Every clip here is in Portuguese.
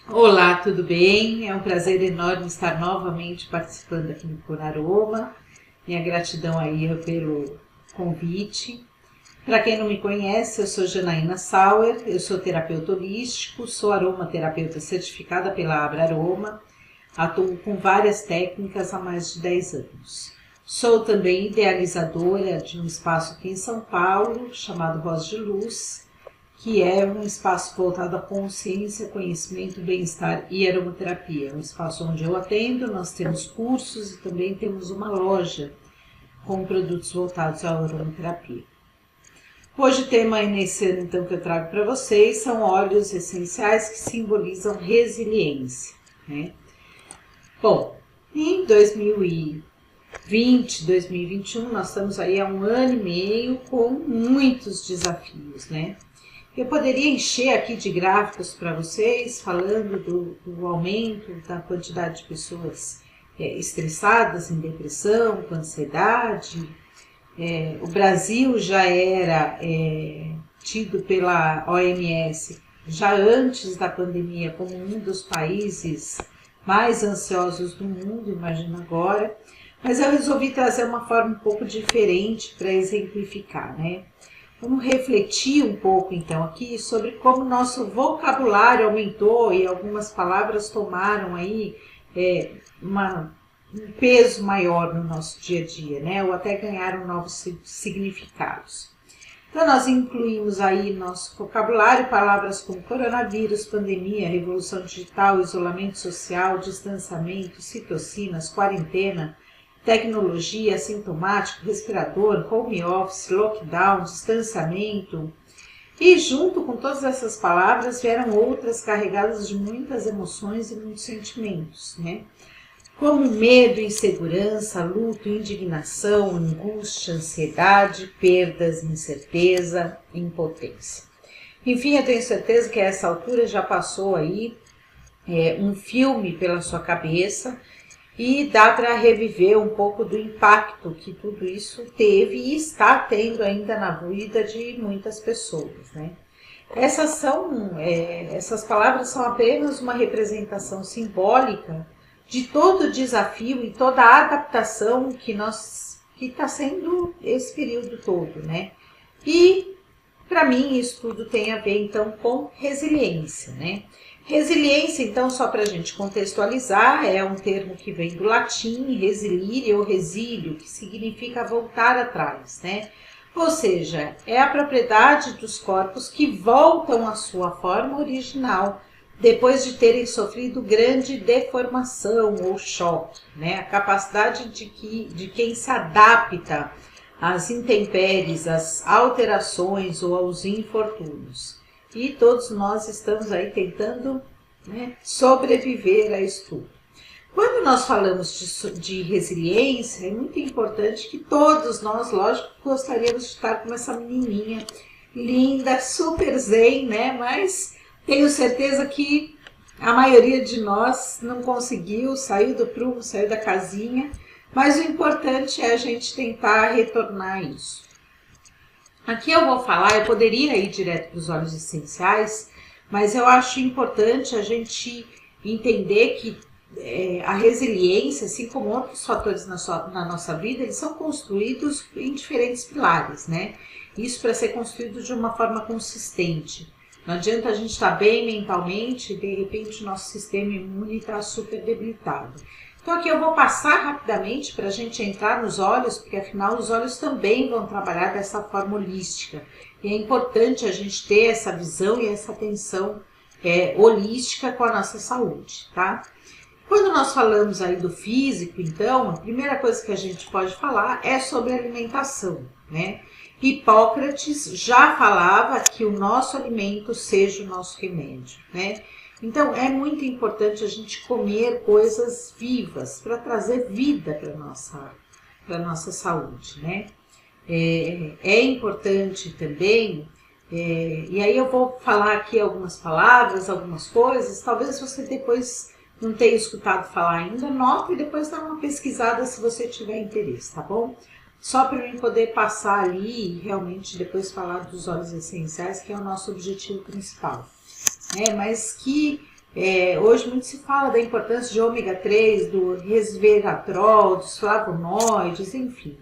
Olá, tudo bem? É um prazer enorme estar novamente participando aqui no Por Aroma. Minha gratidão aí pelo convite. Para quem não me conhece, eu sou Janaína Sauer, eu sou terapeuta holístico, sou aromaterapeuta certificada pela Abra Aroma, atuo com várias técnicas há mais de 10 anos. Sou também idealizadora de um espaço aqui em São Paulo, chamado Voz de Luz, que é um espaço voltado à consciência, conhecimento, bem-estar e aromaterapia. É um espaço onde eu atendo, nós temos cursos e também temos uma loja com produtos voltados à aromaterapia. Hoje o tema nesse ano então que eu trago para vocês são óleos essenciais que simbolizam resiliência, né? Bom, em 2020, 2021, nós estamos aí há um ano e meio com muitos desafios, né? Eu poderia encher aqui de gráficos para vocês, falando do aumento da quantidade de pessoas estressadas, em depressão, com ansiedade. O Brasil já era tido pela OMS, já antes da pandemia, como um dos países mais ansiosos do mundo, imagina agora. Mas eu resolvi trazer uma forma um pouco diferente para exemplificar, né? Vamos refletir um pouco então aqui sobre como nosso vocabulário aumentou e algumas palavras tomaram aí um peso maior no nosso dia a dia, né? Ou até ganharam novos significados. Então nós incluímos aí no nosso vocabulário palavras como coronavírus, pandemia, revolução digital, isolamento social, distanciamento, citocinas, quarentena, tecnologia, assintomático, respirador, home office, lockdown, distanciamento. E junto com todas essas palavras vieram outras carregadas de muitas emoções e muitos sentimentos, né? Como medo, insegurança, luto, indignação, angústia, ansiedade, perdas, incerteza, impotência. Enfim, eu tenho certeza que a essa altura já passou aí um filme pela sua cabeça, e dá para reviver um pouco do impacto que tudo isso teve e está tendo ainda na vida de muitas pessoas, né? Essas palavras são apenas uma representação simbólica de todo o desafio e toda a adaptação que está sendo esse período todo, né? E para mim isso tudo tem a ver então com resiliência, né? Resiliência, então, só para a gente contextualizar, é um termo que vem do latim, resilire ou resílio, que significa voltar atrás, né? Ou seja, é a propriedade dos corpos que voltam à sua forma original, depois de terem sofrido grande deformação ou choque, né? A capacidade de quem se adapta às intempéries, às alterações ou aos infortúnios. E todos nós estamos aí tentando, né, sobreviver a isso tudo. Quando nós falamos de resiliência, é muito importante que todos nós, lógico, gostaríamos de estar como essa menininha linda, super zen, né? Mas tenho certeza que a maioria de nós não conseguiu, saiu do prumo, saiu da casinha. Mas o importante é a gente tentar retornar a isso. Aqui eu vou falar, eu poderia ir direto para os óleos essenciais, mas eu acho importante a gente entender que a resiliência, assim como outros fatores na nossa vida, eles são construídos em diferentes pilares, né? Isso para ser construído de uma forma consistente. Não adianta a gente estar bem mentalmente e de repente o nosso sistema imune está super debilitado. Então aqui eu vou passar rapidamente para a gente entrar nos óleos, porque afinal os óleos também vão trabalhar dessa forma holística. E é importante a gente ter essa visão e essa atenção holística com a nossa saúde, tá? Quando nós falamos aí do físico, então, a primeira coisa que a gente pode falar é sobre alimentação, né? Hipócrates já falava que o nosso alimento seja o nosso remédio, né? Então, é muito importante a gente comer coisas vivas para trazer vida para a nossa saúde, né? É importante também, e aí eu vou falar aqui algumas palavras, algumas coisas, talvez você depois não tenha escutado falar ainda, nota e depois dá uma pesquisada se você tiver interesse, tá bom? Só para eu poder passar ali e realmente depois falar dos óleos essenciais, que é o nosso objetivo principal. Mas que Hoje muito se fala da importância de ômega 3, do resveratrol, dos flavonoides, enfim.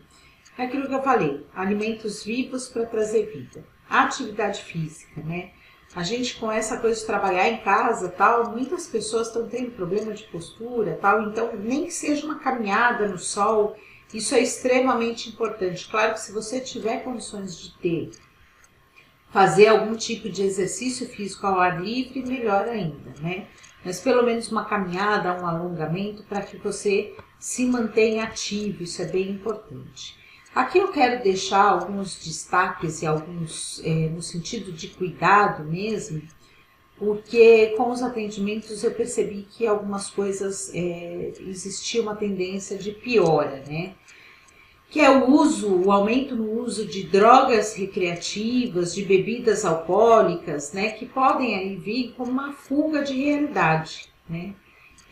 É aquilo que eu falei, alimentos vivos para trazer vida. Atividade física, né? A gente com essa coisa de trabalhar em casa, tal, muitas pessoas estão tendo problema de postura, tal, então nem que seja uma caminhada no sol, isso é extremamente importante. Claro que se você tiver condições de fazer algum tipo de exercício físico ao ar livre, melhor ainda, né? Mas pelo menos uma caminhada, um alongamento para que você se mantenha ativo, isso é bem importante. Aqui eu quero deixar alguns destaques e alguns no sentido de cuidado mesmo, porque com os atendimentos eu percebi que algumas coisas existia uma tendência de piora, né? Que é o aumento no uso de drogas recreativas, de bebidas alcoólicas, né? Que podem aí vir como uma fuga de realidade, né?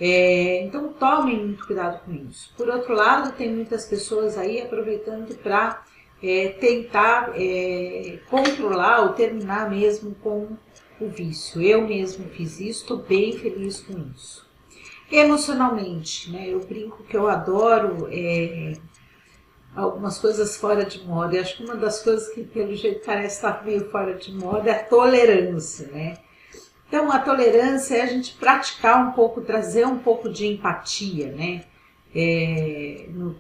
Então tomem muito cuidado com isso. Por outro lado, tem muitas pessoas aí aproveitando para tentar controlar ou terminar mesmo com o vício. Eu mesmo fiz isso, estou bem feliz com isso. Emocionalmente, né? Eu brinco que eu adoro algumas coisas fora de moda. Eu acho que uma das coisas que pelo jeito parece estar meio fora de moda é a tolerância, né? Então, a tolerância é a gente praticar um pouco, trazer um pouco de empatia, né,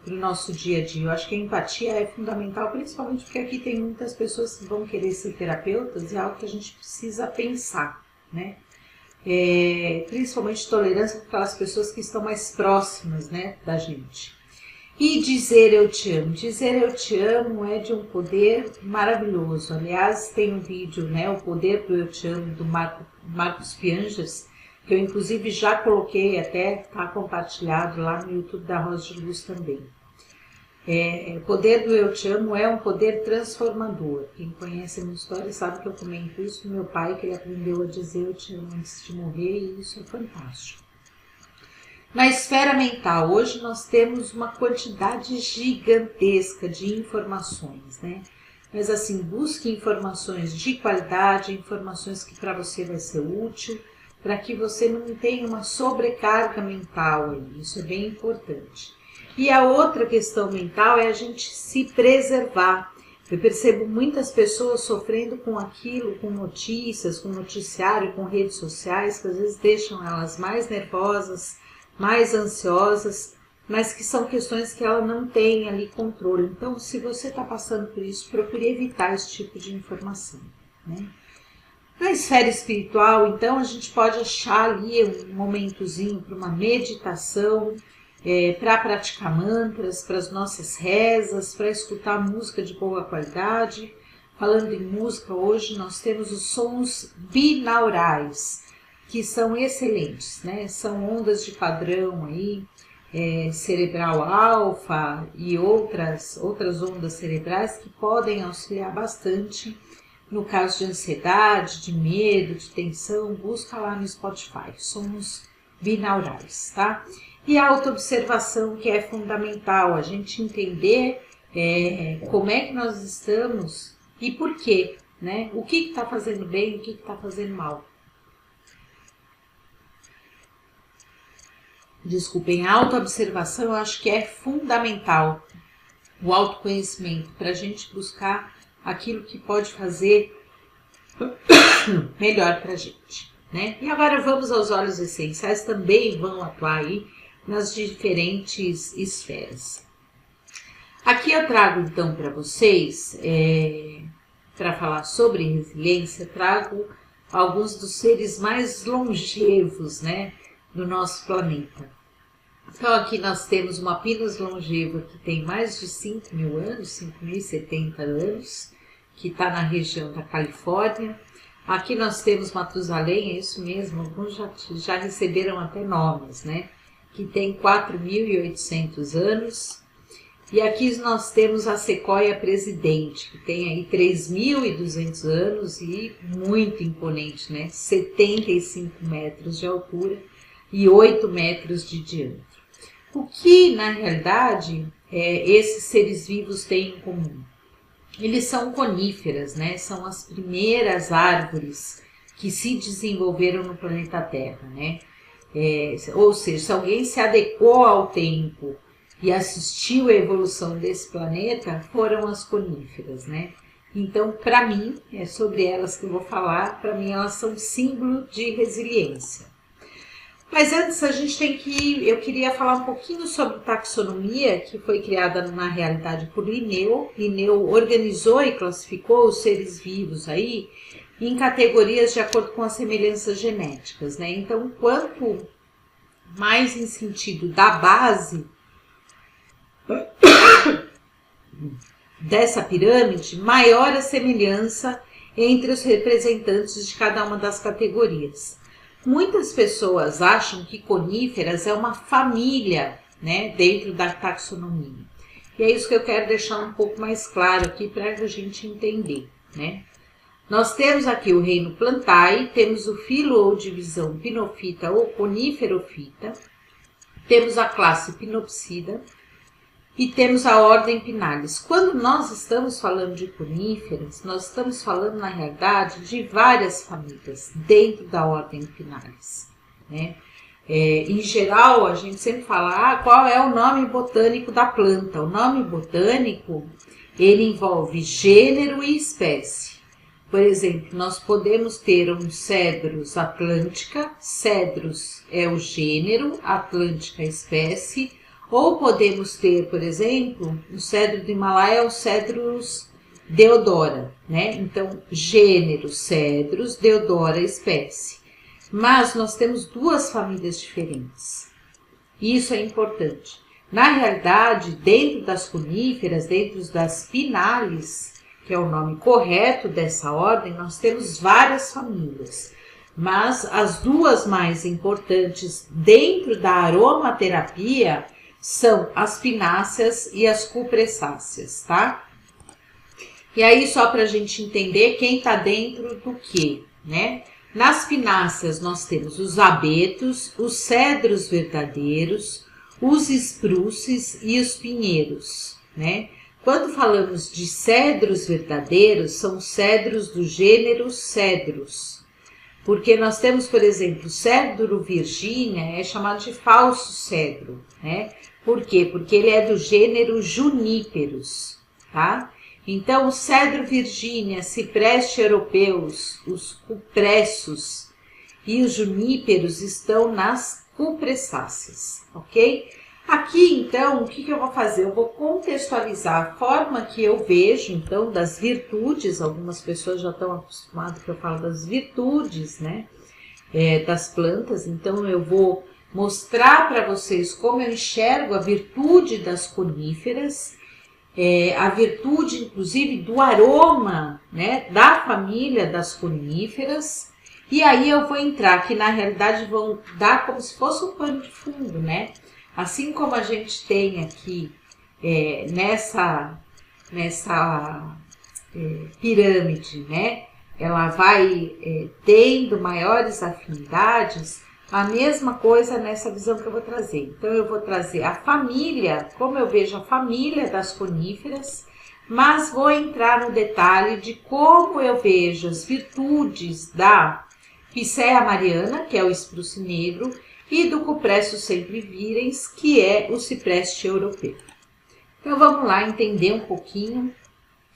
para o nosso dia a dia. Eu acho que a empatia é fundamental, principalmente porque aqui tem muitas pessoas que vão querer ser terapeutas e é algo que a gente precisa pensar, né. Principalmente tolerância para aquelas pessoas que estão mais próximas, né, da gente. E dizer eu te amo. Dizer eu te amo é de um poder maravilhoso. Aliás, tem um vídeo, né, O Poder do Eu Te Amo, do Marcos Pianjas, que eu inclusive já coloquei, até está compartilhado lá no YouTube da Rosa de Luz também. O poder do Eu Te Amo é um poder transformador. Quem conhece a minha história sabe que eu comento isso do meu pai, que ele aprendeu a dizer eu te amo antes de morrer, e isso é fantástico. Na esfera mental, hoje nós temos uma quantidade gigantesca de informações, né? Mas assim, busque informações de qualidade, informações que para você vai ser útil, para que você não tenha uma sobrecarga mental aí, isso é bem importante. E a outra questão mental é a gente se preservar. Eu percebo muitas pessoas sofrendo com aquilo, com notícias, com noticiário, com redes sociais, que às vezes deixam elas mais nervosas, mais ansiosas, mas que são questões que ela não tem ali controle. Então, se você está passando por isso, procure evitar esse tipo de informação, né? Na esfera espiritual, então, a gente pode achar ali um momentozinho para uma meditação, para praticar mantras, para as nossas rezas, para escutar música de boa qualidade. Falando em música, hoje nós temos os sons binaurais, que são excelentes, né? São ondas de padrão aí, cerebral alfa e outras ondas cerebrais que podem auxiliar bastante no caso de ansiedade, de medo, de tensão. Busca lá no Spotify, sons binaurais, tá? E a autoobservação, que é fundamental, a gente entender como é que nós estamos e por quê, né? O que está fazendo bem, o que está fazendo mal. Desculpem, a autoobservação eu acho que é fundamental, o autoconhecimento, para a gente buscar aquilo que pode fazer melhor para a gente, né? E agora vamos aos óleos essenciais, também vão atuar aí nas diferentes esferas. Aqui eu trago então para vocês, para falar sobre resiliência, trago alguns dos seres mais longevos, né, do nosso planeta. Então aqui nós temos uma Pinus longeva que tem mais de 5.000 anos, 5.070 anos, que está na região da Califórnia. Aqui nós temos Matusalém, é isso mesmo, alguns já receberam até nomes, né? Que tem 4.800 anos. E aqui nós temos a Sequoia Presidente, que tem aí 3.200 anos e muito imponente, né? 75 metros de altura e 8 metros de diâmetro. O que, na realidade, esses seres vivos têm em comum? Eles são coníferas, né? São as primeiras árvores que se desenvolveram no planeta Terra, né? Ou seja, se alguém se adequou ao tempo e assistiu à evolução desse planeta, foram as coníferas, né? Então, para mim, é sobre elas que eu vou falar, para mim elas são símbolo de resiliência. Mas antes eu queria falar um pouquinho sobre taxonomia, que foi criada na realidade por Linneu. Linneu organizou e classificou os seres vivos aí em categorias de acordo com as semelhanças genéticas, né? Então, quanto mais em sentido da base dessa pirâmide, maior a semelhança entre os representantes de cada uma das categorias. Muitas pessoas acham que coníferas é uma família, né, dentro da taxonomia. E é isso que eu quero deixar um pouco mais claro aqui para a gente entender, né? Nós temos aqui o reino Plantae, temos o filo ou divisão Pinophyta ou Coniferophyta, temos a classe Pinopsida e temos a ordem Pinales. Quando nós estamos falando de coníferas, nós estamos falando, na realidade, de várias famílias dentro da ordem Pinales, né? Em geral, a gente sempre fala, qual é o nome botânico da planta? O nome botânico, ele envolve gênero e espécie. Por exemplo, nós podemos ter um Cedrus atlântica, Cedrus é o gênero, atlântica a espécie, ou podemos ter, por exemplo, o cedro do Himalaia é o Cedrus deodora, né? Então, gênero Cedrus, deodora espécie. Mas nós temos duas famílias diferentes. Isso é importante. Na realidade, dentro das coníferas, dentro das Pinales, que é o nome correto dessa ordem, nós temos várias famílias. Mas as duas mais importantes dentro da aromaterapia são as pináceas e as cupressáceas, tá? E aí, só para a gente entender quem está dentro do que, né? Nas pináceas nós temos os abetos, os cedros verdadeiros, os espruces e os pinheiros, né? Quando falamos de cedros verdadeiros, são cedros do gênero Cedrus. Porque nós temos, por exemplo, o cedro Virgínia é chamado de falso cedro, né? Por quê? Porque ele é do gênero Juníperos, tá? Então, o cedro Virgínia, cipreste europeus, os cupressos e os juníperos estão nas cupressáceas, ok? Aqui, então, o que eu vou fazer? Eu vou contextualizar a forma que eu vejo, então, das virtudes. Algumas pessoas já estão acostumadas que eu falo das virtudes, né, das plantas. Então, eu vou mostrar para vocês como eu enxergo a virtude das coníferas, a virtude, inclusive, do aroma, né, da família das coníferas. E aí eu vou entrar, que na realidade vão dar como se fosse um pano de fundo, né? Assim como a gente tem aqui nessa pirâmide, né? Ela vai tendo maiores afinidades, a mesma coisa nessa visão que eu vou trazer. Então, eu vou trazer a família, como eu vejo a família das coníferas, mas vou entrar no detalhe de como eu vejo as virtudes da Picea mariana, que é o espruce negro, e do Cupressus sempervirens, que é o cipreste europeu. Então, vamos lá entender um pouquinho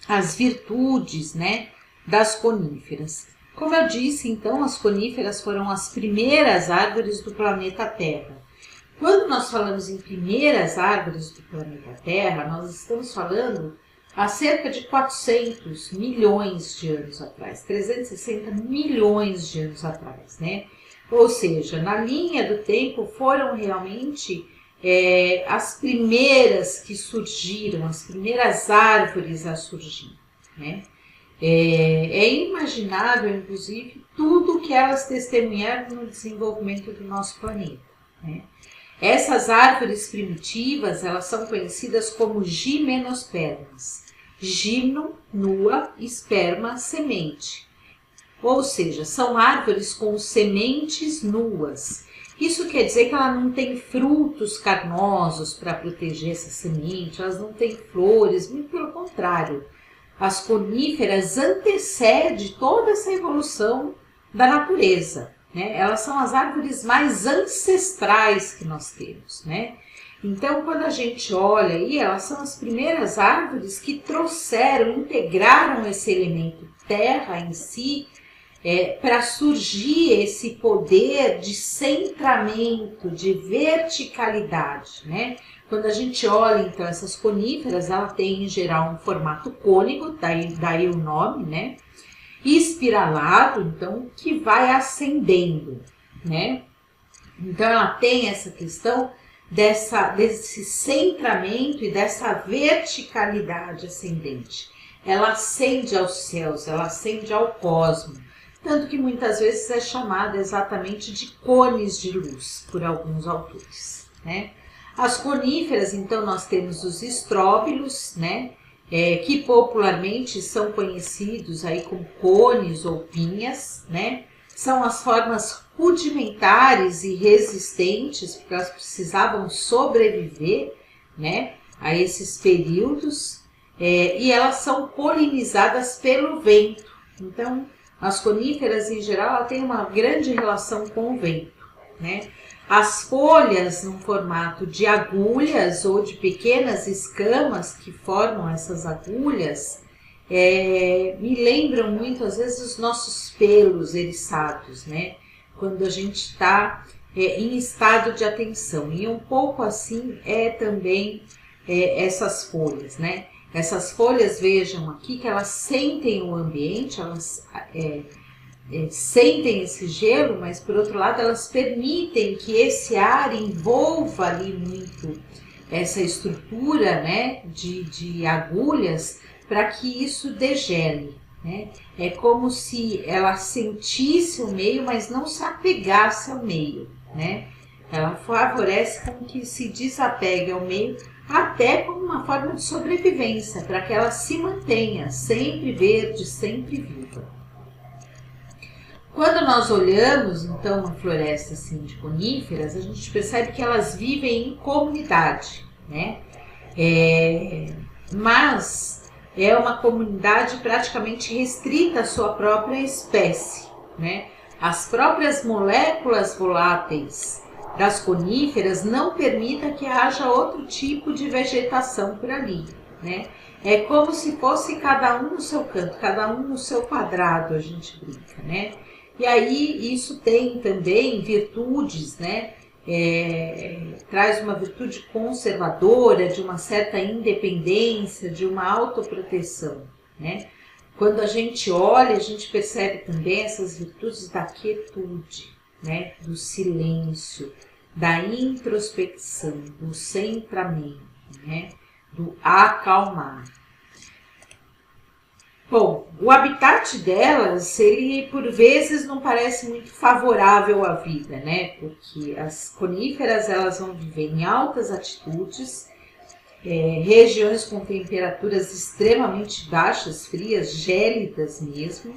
as virtudes, né, das coníferas. Como eu disse, então, as coníferas foram as primeiras árvores do planeta Terra. Quando nós falamos em primeiras árvores do planeta Terra, nós estamos falando há cerca de 400 milhões de anos atrás, 360 milhões de anos atrás, né? Ou seja, na linha do tempo foram realmente as primeiras que surgiram, as primeiras árvores a surgir, né? É inimaginável, inclusive, tudo que elas testemunharam no desenvolvimento do nosso planeta, né? Essas árvores primitivas, elas são conhecidas como gimnospermas. Gimno, nua, esperma, semente. Ou seja, são árvores com sementes nuas. Isso quer dizer que ela não tem frutos carnosos para proteger essa semente, elas não têm flores, muito pelo contrário. As coníferas antecedem toda essa evolução da natureza, né? Elas são as árvores mais ancestrais que nós temos, né? Então, quando a gente olha aí, elas são as primeiras árvores que trouxeram, integraram esse elemento terra em si, para surgir esse poder de centramento, de verticalidade, né? Quando a gente olha, então, essas coníferas, ela tem, em geral, um formato cônico, daí o nome, né? Espiralado, então, que vai ascendendo, né? Então, ela tem essa questão desse centramento e dessa verticalidade ascendente. Ela ascende aos céus, ela ascende ao cosmos, tanto que muitas vezes é chamada exatamente de cones de luz, por alguns autores, né? As coníferas, então, nós temos os estróbilos, né? Que popularmente são conhecidos aí como cones ou pinhas, né? São as formas rudimentares e resistentes, porque elas precisavam sobreviver, né, a esses períodos, e elas são polinizadas pelo vento. Então, as coníferas, em geral, ela tem uma grande relação com o vento, né? As folhas, no formato de agulhas ou de pequenas escamas que formam essas agulhas, me lembram muito, às vezes, os nossos pelos eriçados, né? Quando a gente está em estado de atenção. E um pouco assim também essas folhas, né? Essas folhas, vejam aqui, que elas sentem o ambiente, elas sentem esse gelo, mas por outro lado elas permitem que esse ar envolva ali muito essa estrutura, né, de agulhas, para que isso degele, né? É como se ela sentisse o meio, mas não se apegasse ao meio, né? Ela favorece com que se desapegue ao meio, até como uma forma de sobrevivência, para que ela se mantenha sempre verde, sempre viva. Quando nós olhamos, então, uma floresta assim, de coníferas, a gente percebe que elas vivem em comunidade, né? Mas é uma comunidade praticamente restrita à sua própria espécie, né? As próprias moléculas voláteis das coníferas não permitem que haja outro tipo de vegetação por ali, né? É como se fosse cada um no seu canto, cada um no seu quadrado, a gente brinca, né? E aí isso tem também virtudes, né? Traz uma virtude conservadora, de uma certa independência, de uma autoproteção, né? Quando a gente olha, a gente percebe também essas virtudes da quietude, né? Do silêncio, da introspecção, do centramento, né? Do acalmar. Bom, o habitat delas, ele por vezes não parece muito favorável à vida, né? Porque as coníferas, elas vão viver em altas altitudes, regiões com temperaturas extremamente baixas, frias, gélidas mesmo,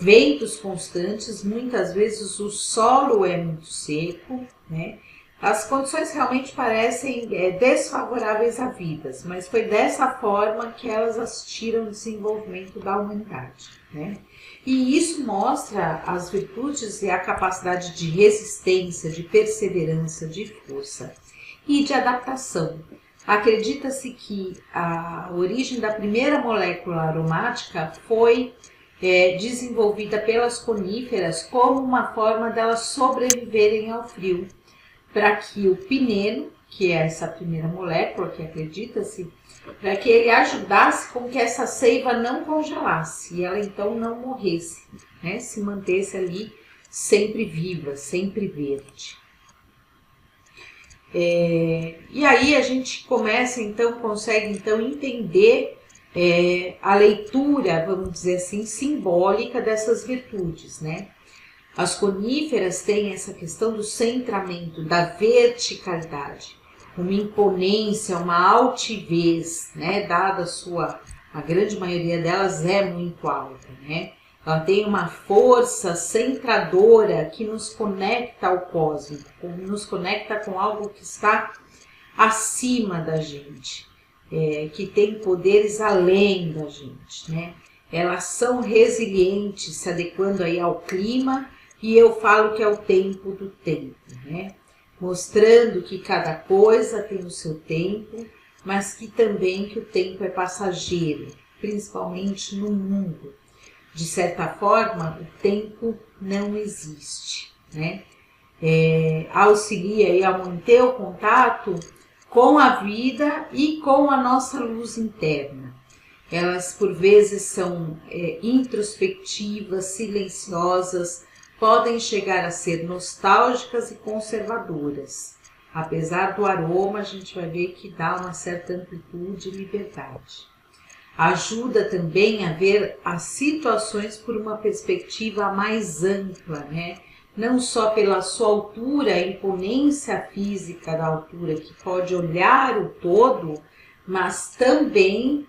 ventos constantes, muitas vezes o solo é muito seco, né? As condições realmente parecem desfavoráveis à vida, mas foi dessa forma que elas assistiram ao desenvolvimento da humanidade, né? E isso mostra as virtudes e a capacidade de resistência, de perseverança, de força e de adaptação. Acredita-se que a origem da primeira molécula aromática foi desenvolvida pelas coníferas como uma forma delas sobreviverem ao frio, para que o pineno, que é essa primeira molécula, que acredita-se, para que ele ajudasse com que essa seiva não congelasse e ela então não morresse, né? Se mantesse ali sempre viva, sempre verde. E aí a gente começa então, consegue então entender a leitura, vamos dizer assim, simbólica dessas virtudes, né? As coníferas têm essa questão do centramento, da verticalidade, uma imponência, uma altivez, né? Dada a grande maioria delas é muito alta, né? Ela tem uma força centradora que nos conecta ao cosmos, nos conecta com algo que está acima da gente, que tem poderes além da gente, né? elas são resilientes, se adequando aí ao clima, e eu falo que é o tempo do tempo, né? Mostrando que cada coisa tem o seu tempo, mas que também que o tempo é passageiro, principalmente no mundo. De certa forma, o tempo não existe, né? Auxilia aí a manter o contato com a vida e com a nossa luz interna. Elas, por vezes, são introspectivas, silenciosas, podem chegar a ser nostálgicas e conservadoras. Apesar do aroma, a gente vai ver que dá uma certa amplitude e liberdade. Ajuda também a ver as situações por uma perspectiva mais ampla, né? Não só pela sua altura, a imponência física da altura, que pode olhar o todo, mas também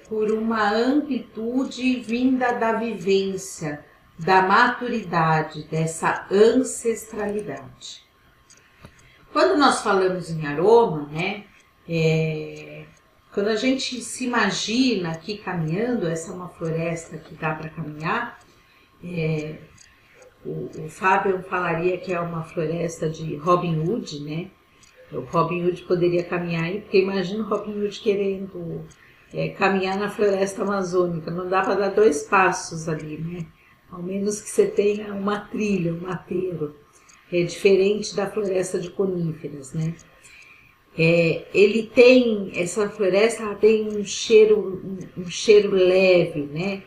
por uma amplitude vinda da vivência, da maturidade, dessa ancestralidade. Quando nós falamos em aroma, né, quando a gente se imagina aqui caminhando, essa é uma floresta que dá para caminhar, o Fábio falaria que é uma floresta de Robin Hood, né? O Robin Hood poderia caminhar aí, porque imagina o Robin Hood querendo caminhar na floresta amazônica, não dá para dar 2 passos ali, né? Ao menos que você tenha uma trilha, um mateiro. É diferente da floresta de coníferas, né? Essa floresta ela tem um cheiro leve, né?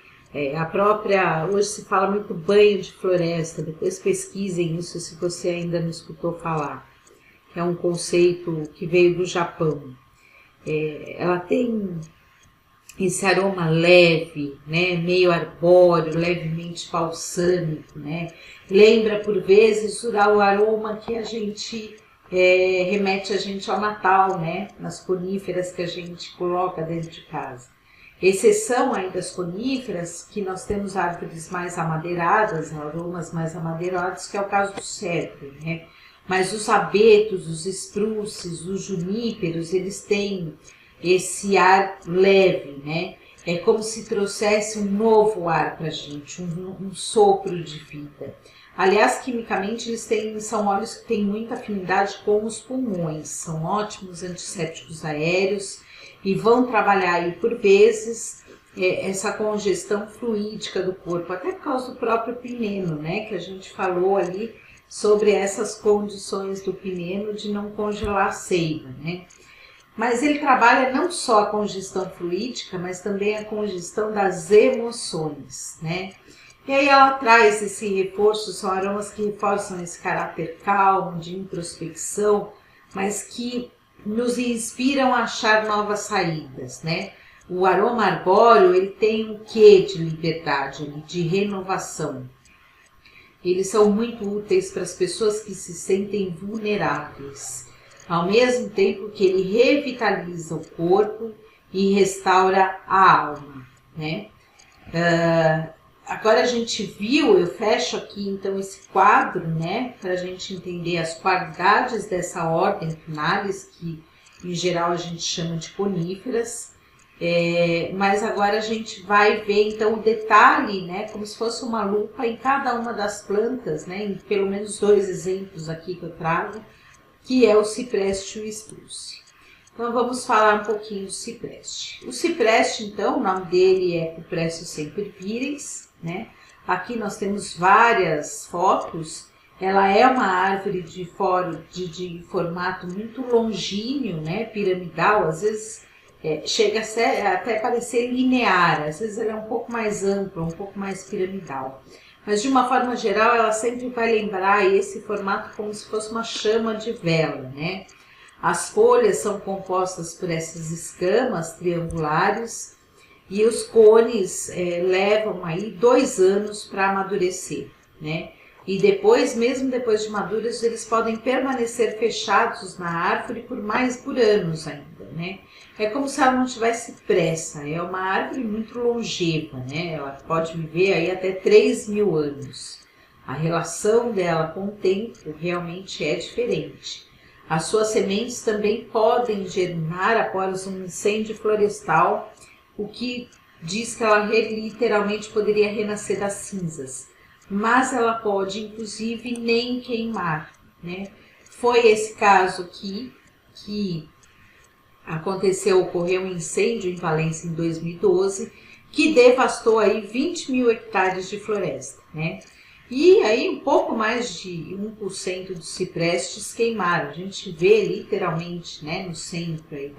Hoje se fala muito banho de floresta, depois pesquisem isso se você ainda não escutou falar. É um conceito que veio do Japão. Ela tem esse aroma leve, né? Meio arbóreo, levemente balsâmico, né? Lembra por vezes o aroma que a gente remete a gente ao Natal, né? Nas coníferas que a gente coloca dentro de casa. Exceção aí das coníferas, que nós temos árvores mais amadeiradas, aromas mais amadeirados, que é o caso do cedro, né? Mas os abetos, os espruces, os juníperos, eles têm esse ar leve, né? É como se trouxesse um novo ar para a gente, um sopro de vida. Aliás, quimicamente, são óleos que têm muita afinidade com os pulmões, são ótimos antissépticos aéreos e vão trabalhar aí, por vezes, essa congestão fluídica do corpo, até por causa do próprio pineno, né? Que a gente falou ali sobre essas condições do pineno de não congelar a seiva, né? Mas ele trabalha não só a congestão fluídica, mas também a congestão das emoções, né? E aí ela traz esse reforço, são aromas que reforçam esse caráter calmo, de introspecção, mas que nos inspiram a achar novas saídas, né? O aroma arbóreo, ele tem um quê de liberdade, de renovação. Eles são muito úteis para as pessoas que se sentem vulneráveis, ao mesmo tempo que ele revitaliza o corpo e restaura a alma, né? Agora a gente viu, eu fecho aqui então esse quadro, né, para a gente entender as qualidades dessa ordem Quinaris, que em geral a gente chama de coníferas, mas agora a gente vai ver então o detalhe, né, como se fosse uma lupa em cada uma das plantas, né, em pelo menos 2 exemplos aqui que eu trago, que é o cipreste e o espruce. Então vamos falar um pouquinho do cipreste. O cipreste, então, o nome dele é Cupressus sempervirens, né? Aqui nós temos várias fotos. Ela é uma árvore de formato muito longínquo, né? Piramidal, às vezes chega a até parecer linear, às vezes ela é um pouco mais ampla, um pouco mais piramidal. Mas de uma forma geral, ela sempre vai lembrar esse formato como se fosse uma chama de vela, né? As folhas são compostas por essas escamas triangulares e os cones levam aí 2 anos para amadurecer, né? E depois, mesmo depois de maduros, eles podem permanecer fechados na árvore por anos ainda, né? É como se ela não tivesse pressa, é uma árvore muito longeva, né? Ela pode viver aí até 3.000 anos. A relação dela com o tempo realmente é diferente. As suas sementes também podem germinar após um incêndio florestal, o que diz que ela literalmente poderia renascer das cinzas, mas ela pode inclusive nem queimar, né? Foi esse caso aqui que ocorreu um incêndio em Valência em 2012, que devastou aí 20 mil hectares de floresta, né? E aí um pouco mais de 1% dos ciprestes queimaram. A gente vê literalmente, né, no centro aí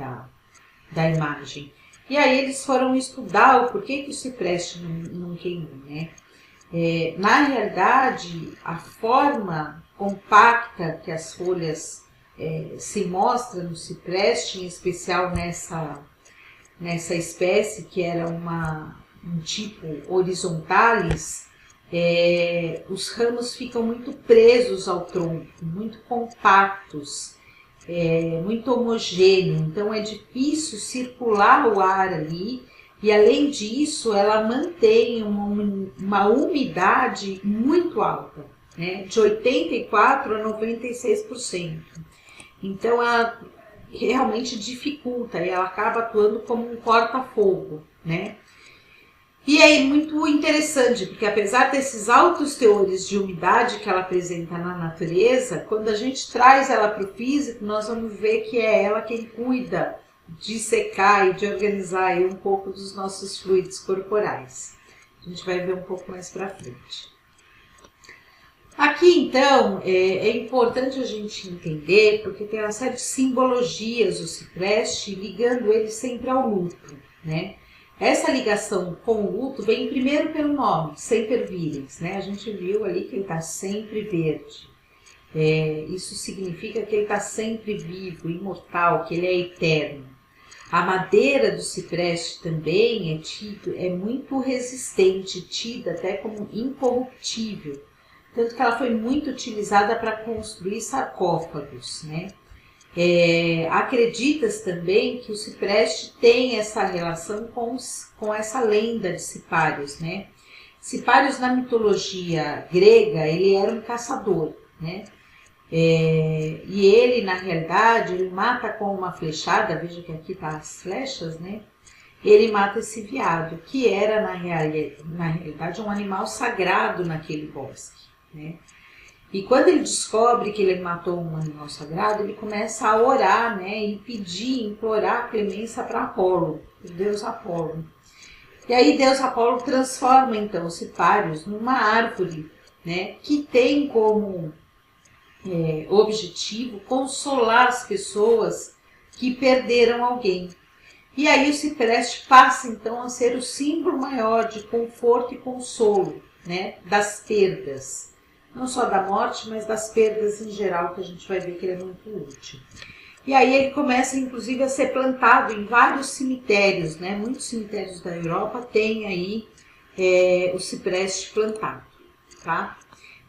da imagem. E aí eles foram estudar o porquê que o cipreste não queimou, né? Na realidade, a forma compacta que as folhas se mostra no cipreste, em especial nessa espécie que era um tipo horizontalis, os ramos ficam muito presos ao tronco, muito compactos, muito homogêneo, então é difícil circular o ar ali, e além disso ela mantém uma umidade muito alta, né, de 84% a 96%. Então ela realmente dificulta e ela acaba atuando como um corta-fogo, né? E é muito interessante, porque apesar desses altos teores de umidade que ela apresenta na natureza, quando a gente traz ela para o físico, nós vamos ver que é ela quem cuida de secar e de organizar aí um pouco dos nossos fluidos corporais. A gente vai ver um pouco mais para frente. Aqui, então, é importante a gente entender, porque tem uma série de simbologias o cipreste, ligando ele sempre ao luto, né? Essa ligação com o luto vem primeiro pelo nome, sempervirens, né? A gente viu ali que ele está sempre verde. Isso significa que ele está sempre vivo, imortal, que ele é eterno. A madeira do cipreste também é muito resistente, tida até como incorruptível. Tanto que ela foi muito utilizada para construir sarcófagos, né? Acredita-se também que o cipreste tem essa relação com essa lenda de Cipários, né? Cipários, na mitologia grega, ele era um caçador, né? E ele, na realidade, ele mata com uma flechada, veja que aqui tá as flechas, né? Ele mata esse veado, que era, na realidade, um animal sagrado naquele bosque, né? E quando ele descobre que ele matou um animal sagrado, ele começa a orar, né, e pedir, implorar clemência para Apolo, o deus Apolo. E aí Deus Apolo transforma então os cipários numa árvore, né, que tem como objetivo consolar as pessoas que perderam alguém. E aí o cipreste passa então a ser o símbolo maior de conforto e consolo, né, das perdas. Não só da morte, mas das perdas em geral, que a gente vai ver que ele é muito útil. E aí ele começa, inclusive, a ser plantado em vários cemitérios, né? Muitos cemitérios da Europa têm aí o cipreste plantado, tá?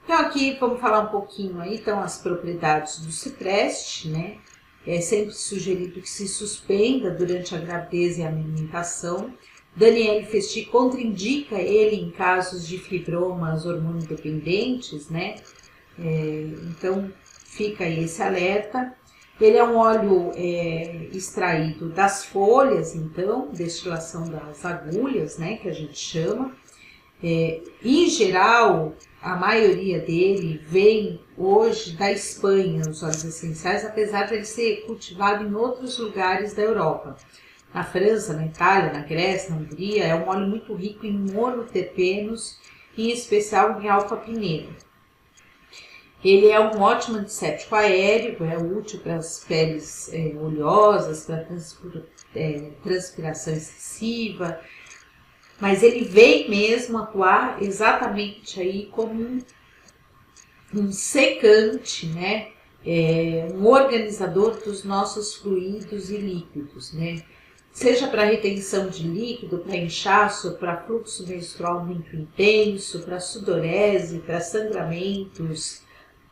Então aqui vamos falar um pouquinho aí, então, as propriedades do cipreste, né? É sempre sugerido que se suspenda durante a gravidez e a amamentação. Daniele Festi contraindica ele em casos de fibromas hormonodependentes, né? Então fica aí esse alerta. Ele é um óleo extraído das folhas, então, destilação das agulhas, né? Que a gente chama. Em geral, a maioria dele vem hoje da Espanha, os óleos essenciais, apesar de ele ser cultivado em outros lugares da Europa. Na França, na Itália, na Grécia, na Hungria, é um óleo muito rico em monoterpenos, em especial em alfa-pineno. Ele é um ótimo antisséptico aéreo, é útil para as peles oleosas, para transpiração excessiva, mas ele vem mesmo atuar exatamente aí como um secante, né? Um organizador dos nossos fluidos e líquidos, né? Seja para retenção de líquido, para inchaço, para fluxo menstrual muito intenso, para sudorese, para sangramentos,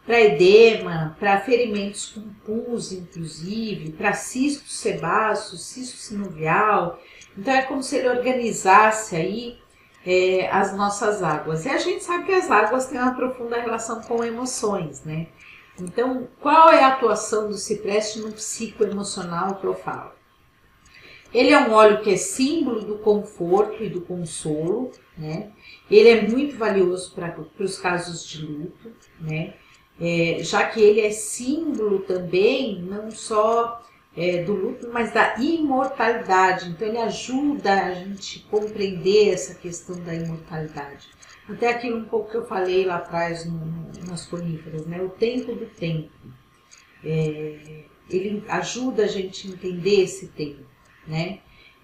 para edema, para ferimentos com pus, inclusive, para cisto sebáceo, cisto sinovial. Então é como se ele organizasse aí as nossas águas. E a gente sabe que as águas têm uma profunda relação com emoções, né? Então, qual é a atuação do cipreste no psicoemocional que eu falo? Ele é um óleo que é símbolo do conforto e do consolo, né? Ele é muito valioso para os casos de luto, né? Já que ele é símbolo também, não só do luto, mas da imortalidade. Então ele ajuda a gente a compreender essa questão da imortalidade. Até aquilo um pouco que eu falei lá atrás nas coníferas, né? O tempo do tempo. Ele ajuda a gente a entender esse tempo, né?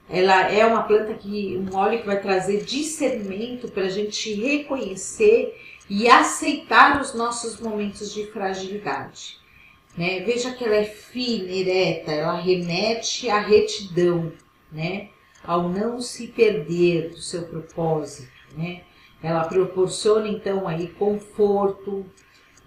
Ela é uma planta um óleo que vai trazer discernimento para a gente reconhecer e aceitar os nossos momentos de fragilidade, né? Veja que ela é fina, ereta, ela remete à retidão, né? Ao não se perder do seu propósito, né? Ela proporciona então aí conforto,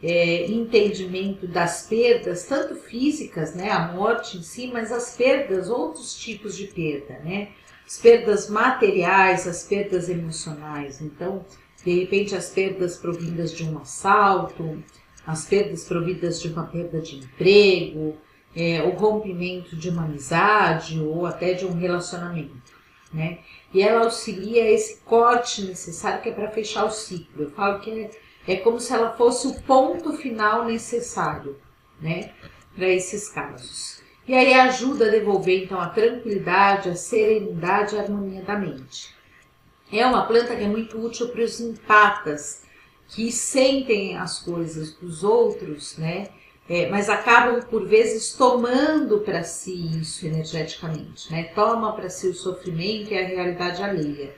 entendimento das perdas, tanto físicas, né, a morte em si, mas as perdas, outros tipos de perda, né, as perdas materiais, as perdas emocionais. Então, de repente, as perdas provindas de um assalto, as perdas provindas de uma perda de emprego, o rompimento de uma amizade ou até de um relacionamento, né? E ela auxilia esse corte necessário que é para fechar o ciclo. Eu falo que é como se ela fosse o ponto final necessário, né, para esses casos. E aí ajuda a devolver, então, a tranquilidade, a serenidade e a harmonia da mente. É uma planta que é muito útil para os empatas, que sentem as coisas dos outros, né, mas acabam, por vezes, tomando para si isso energeticamente, né, toma para si o sofrimento e a realidade alheia.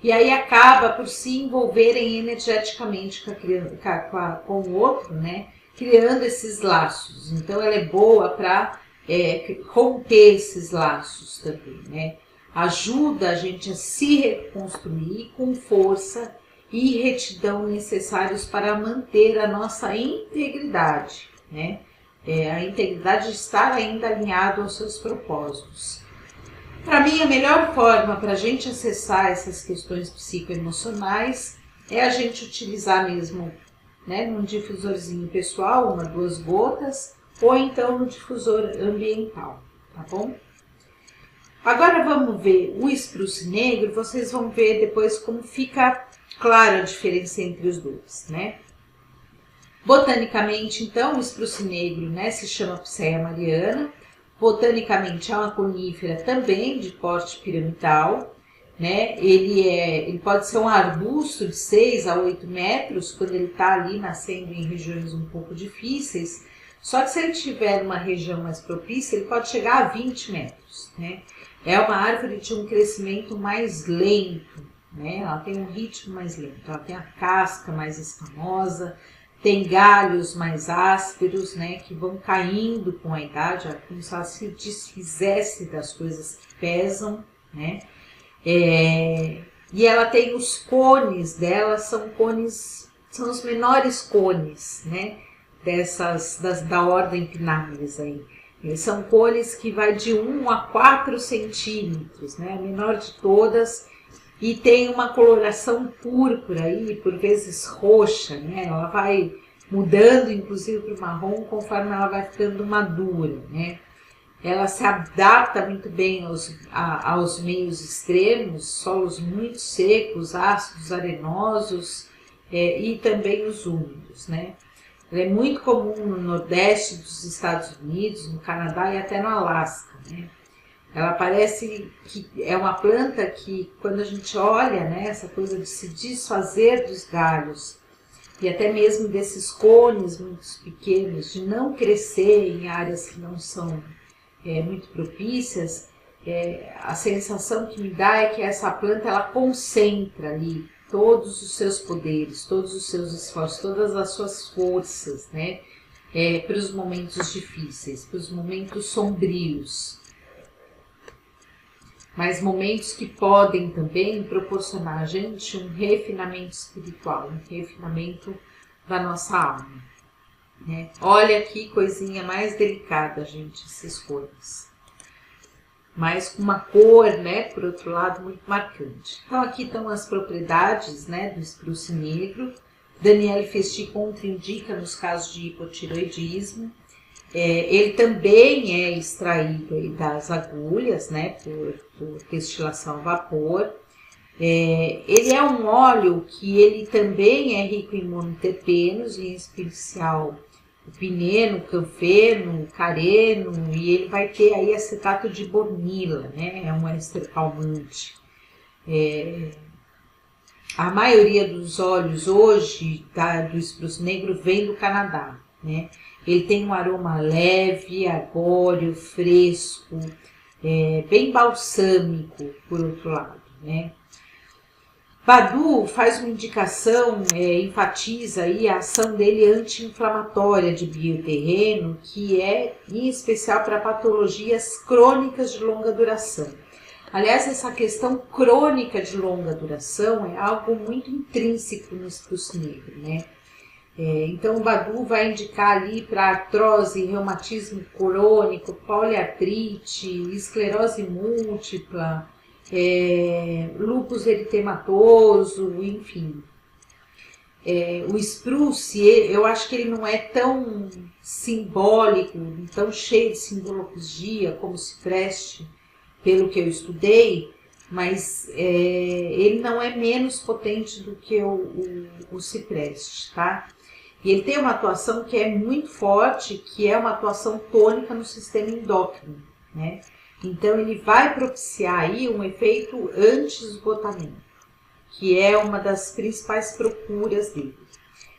E aí acaba por se envolverem energeticamente com o outro, né? Criando esses laços. Então ela é boa para romper esses laços também, né? Ajuda a gente a se reconstruir com força e retidão necessários para manter a nossa integridade, né? A integridade de estar ainda alinhado aos seus propósitos. Para mim, a melhor forma para a gente acessar essas questões psicoemocionais é a gente utilizar mesmo, né, num difusorzinho pessoal, 1 a 2 gotas, ou então no difusor ambiental, tá bom? Agora vamos ver o espruço negro, vocês vão ver depois como fica clara a diferença entre os dois, né? Botanicamente, então, o espruço negro, né, se chama Picea mariana. Botanicamente é uma conífera também de porte piramidal, né? Ele pode ser um arbusto de 6 a 8 metros quando ele está ali nascendo em regiões um pouco difíceis. Só que se ele tiver uma região mais propícia, ele pode chegar a 20 metros, né? É uma árvore de um crescimento mais lento, né? Ela tem um ritmo mais lento, ela tem a casca mais escamosa, tem galhos mais ásperos, né, que vão caindo com a idade, como se ela se desfizesse das coisas que pesam, né? E ela tem os cones dela, são os menores cones, né, da ordem Pinnaris aí. São cones que vai de 1 a 4 centímetros, né, a menor de todas. E tem uma coloração púrpura aí, por vezes roxa, né? Ela vai mudando, inclusive, para o marrom, conforme ela vai ficando madura, né? Ela se adapta muito bem aos meios extremos, solos muito secos, ácidos, arenosos e também os úmidos, né? Ela é muito comum no Nordeste dos Estados Unidos, no Canadá e até no Alasca, né? Ela parece que é uma planta que, quando a gente olha, né, essa coisa de se desfazer dos galhos e até mesmo desses cones muito pequenos, de não crescer em áreas que não são muito propícias, a sensação que me dá é que essa planta ela concentra ali todos os seus poderes, todos os seus esforços, todas as suas forças, né, para os momentos difíceis, para os momentos sombrios. Mas momentos que podem também proporcionar a gente um refinamento espiritual, um refinamento da nossa alma, né? Olha que coisinha mais delicada, gente, essas cores. Mas com uma cor, né, por outro lado, muito marcante. Então aqui estão as propriedades, né, do espruço negro. Daniele Festi contraindica nos casos de hipotireoidismo. Ele também é extraído aí das agulhas, né, por destilação a vapor. Ele é um óleo que ele também é rico em monoterpenos, em especial o pineno, o canfeno, o careno, e ele vai ter aí acetato de bornila, né, é um éster calmante. A maioria dos óleos hoje do espruço negro vem do Canadá, né? Ele tem um aroma leve, arbóreo, fresco, bem balsâmico, por outro lado, né? Badu faz uma indicação, enfatiza aí a ação dele anti-inflamatória de bioterreno, que é em especial para patologias crônicas de longa duração. Aliás, essa questão crônica de longa duração é algo muito intrínseco no espruço negro, né? Então, o Badu vai indicar ali para artrose, reumatismo crônico, poliartrite, esclerose múltipla, lúpus eritematoso, enfim. O spruce, eu acho que ele não é tão simbólico, tão cheio de simbologia como o cipreste, pelo que eu estudei, mas ele não é menos potente do que o cipreste, tá? E ele tem uma atuação que é muito forte, que é uma atuação tônica no sistema endócrino, né? Então ele vai propiciar aí um efeito anti-esgotamento, que é uma das principais procuras dele.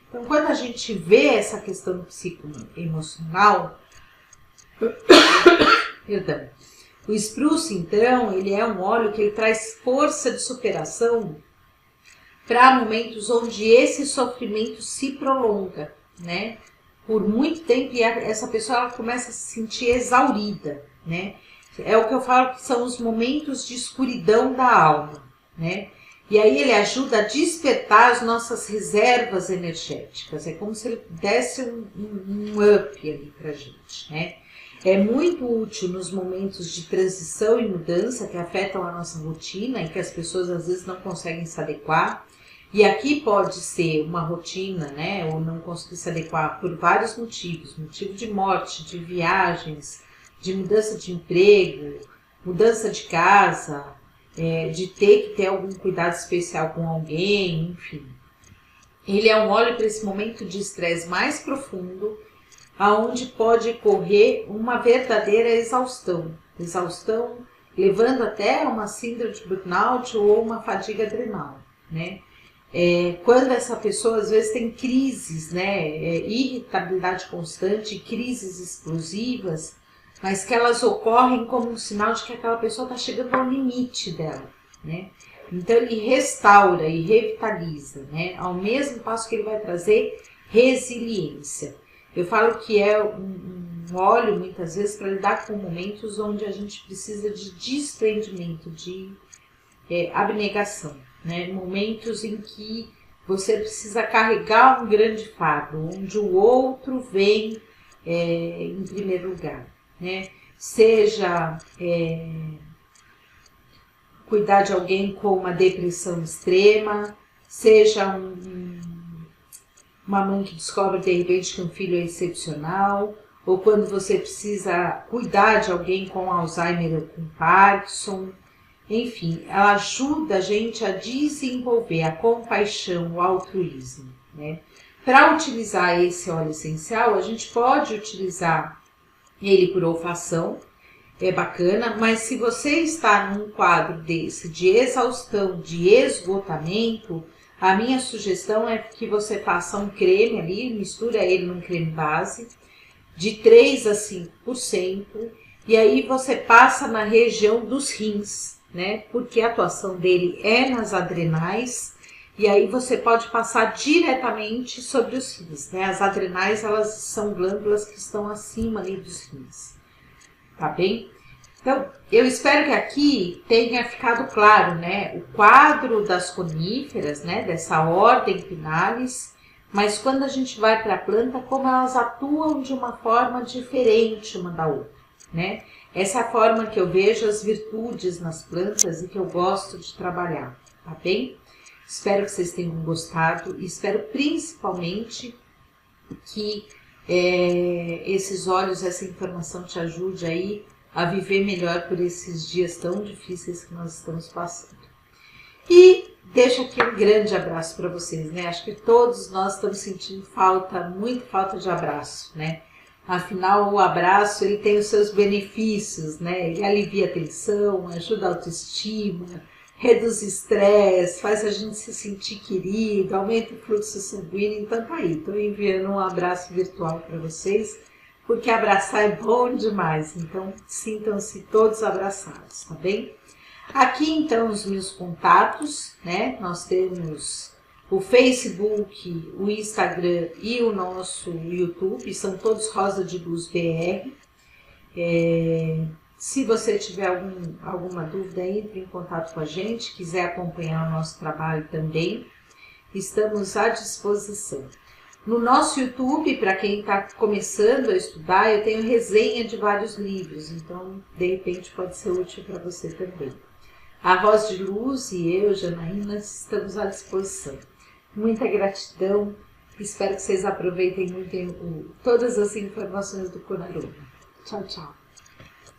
Então quando a gente vê essa questão psicoemocional, perdão, o spruce, então, ele é um óleo que ele traz força de superação para momentos onde esse sofrimento se prolonga, né? Por muito tempo, e essa pessoa ela começa a se sentir exaurida, né? É o que eu falo que são os momentos de escuridão da alma, né? E aí ele ajuda a despertar as nossas reservas energéticas. É como se ele desse um up ali pra gente, né? É muito útil nos momentos de transição e mudança que afetam a nossa rotina e que as pessoas às vezes não conseguem se adequar. E aqui pode ser uma rotina, né, ou não conseguir se adequar por vários motivos. Motivo de morte, de viagens, de mudança de emprego, mudança de casa, de ter que ter algum cuidado especial com alguém, enfim. Ele é um óleo para esse momento de estresse mais profundo, aonde pode ocorrer uma verdadeira exaustão levando até uma síndrome de burnout ou uma fadiga adrenal, né? Quando essa pessoa às vezes tem crises, né, irritabilidade constante, crises explosivas, mas que elas ocorrem como um sinal de que aquela pessoa está chegando ao limite dela, né? Então ele restaura e revitaliza, né? Ao mesmo passo que ele vai trazer resiliência. Eu falo que é um óleo, muitas vezes, para lidar com momentos onde a gente precisa de desprendimento, de abnegação, né? Momentos em que você precisa carregar um grande fardo, onde o outro vem em primeiro lugar, né? Seja cuidar de alguém com uma depressão extrema, seja uma mãe que descobre de repente que um filho é excepcional, ou quando você precisa cuidar de alguém com Alzheimer ou com Parkinson. Enfim, ela ajuda a gente a desenvolver a compaixão, o altruísmo, né? Para utilizar esse óleo essencial, a gente pode utilizar ele por olfação, é bacana, mas se você está num quadro desse de exaustão, de esgotamento, a minha sugestão é que você faça um creme ali, mistura ele num creme base, de 3 a 5%, e aí você passa na região dos rins, né? Porque a atuação dele é nas adrenais, e aí você pode passar diretamente sobre os rins, né? As adrenais, elas são glândulas que estão acima ali dos rins, tá bem? Então, eu espero que aqui tenha ficado claro, né, o quadro das coníferas, né, dessa ordem Pinales, mas quando a gente vai para a planta, como elas atuam de uma forma diferente uma da outra, né? Essa é a forma que eu vejo as virtudes nas plantas e que eu gosto de trabalhar, tá bem? Espero que vocês tenham gostado e espero principalmente que esses olhos, essa informação te ajude aí a viver melhor por esses dias tão difíceis que nós estamos passando. E deixo aqui um grande abraço para vocês, né? Acho que todos nós estamos sentindo falta, muita falta de abraço, né? Afinal, o abraço ele tem os seus benefícios, né? Ele alivia a tensão, ajuda a autoestima, reduz estresse, faz a gente se sentir querido, aumenta o fluxo sanguíneo. Então tá aí, estou enviando um abraço virtual para vocês, porque abraçar é bom demais. Então sintam-se todos abraçados, tá bem? Aqui então os meus contatos, né? Nós temos o Facebook, o Instagram e o nosso YouTube, são todos Rosa de Luz BR. Se você tiver alguma dúvida, entre em contato com a gente, quiser acompanhar o nosso trabalho também, estamos à disposição. No nosso YouTube, para quem está começando a estudar, eu tenho resenha de vários livros, então de repente pode ser útil para você também. A Rosa de Luz e eu, Janaína, estamos à disposição. Muita gratidão, espero que vocês aproveitem muito todas as informações do Conaroma. Tchau, tchau.